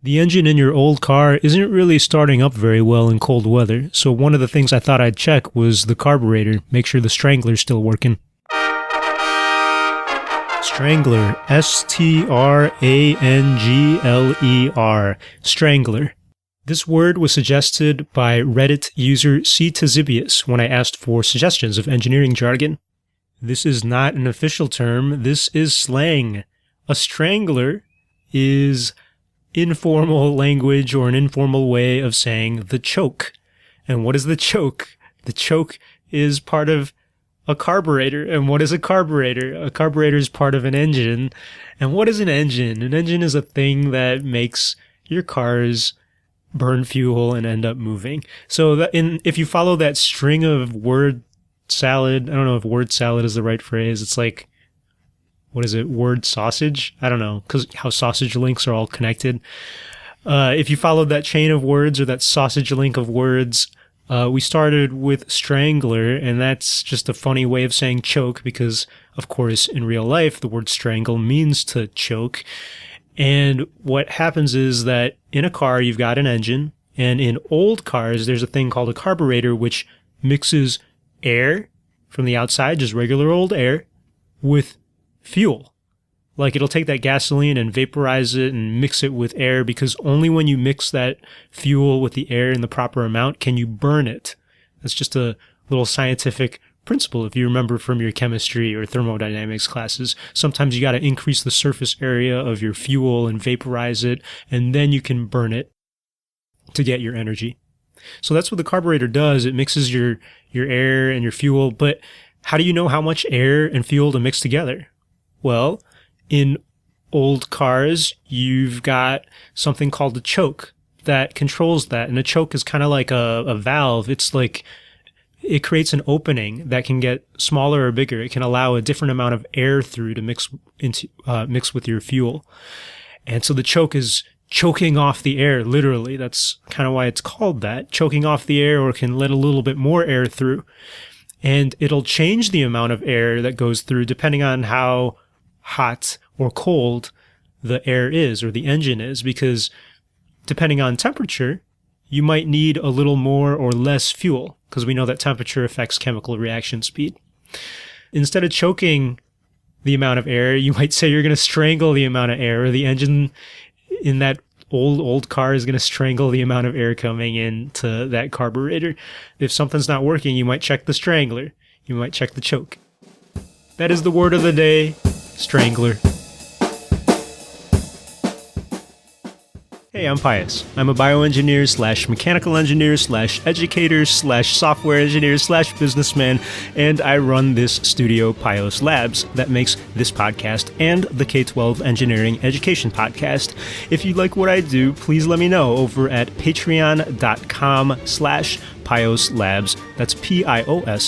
The engine in your old car isn't really starting up very well in cold weather, so one of the things I thought I'd check was the carburetor, make sure the strangler's still working. Strangler, S-T-R-A-N-G-L-E-R, strangler. This word was suggested by Reddit user C. Tazibius when I asked for suggestions of engineering jargon. This is not an official term, this is slang. A strangler is informal language or an informal way of saying the choke. And what is the choke? The choke is part of a carburetor. And what is a carburetor? A carburetor is part of an engine. And what is an engine? An engine is a thing that makes your cars burn fuel and end up moving. So if you follow that string of word salad, I don't know if word salad is the right phrase. It's like, what is it? Word sausage? I don't know, because how sausage links are all connected. If you followed that chain of words or that sausage link of words, we started with strangler, and that's just a funny way of saying choke because, of course, in real life, the word strangle means to choke. And what happens is that in a car, you've got an engine, and in old cars, there's a thing called a carburetor, which mixes air from the outside, just regular old air, with fuel. Like it'll take that gasoline and vaporize it and mix it with air, because only when you mix that fuel with the air in the proper amount can you burn it. That's just a little scientific principle if you remember from your chemistry or thermodynamics classes. Sometimes you got to increase the surface area of your fuel and vaporize it, and then you can burn it to get your energy. So that's what the carburetor does. It mixes your air and your fuel, but how do you know how much air and fuel to mix together? Well, in old cars, you've got something called a choke that controls that. And a choke is kind of like a valve. It's like it creates an opening that can get smaller or bigger. It can allow a different amount of air through to mix with your fuel. And so the choke is choking off the air, literally. That's kind of why it's called that. Choking off the air, or can let a little bit more air through. And it'll change the amount of air that goes through depending on how hot or cold the air is or the engine is, because depending on temperature, you might need a little more or less fuel, because we know that temperature affects chemical reaction speed. Instead of choking the amount of air, you might say you're going to strangle the amount of air, or the engine in that old car is going to strangle the amount of air coming into that carburetor. If something's not working, you might check the strangler. You might check the choke. That is the word of the day, strangler. Hey, I'm Pius. I'm a bioengineer / mechanical engineer / educator / software engineer / businessman, and I run this studio, Pius Labs, that makes this podcast and the K-12 Engineering Education Podcast. If you like what I do, please let me know over at patreon.com /Pius Labs. That's Pioslabs.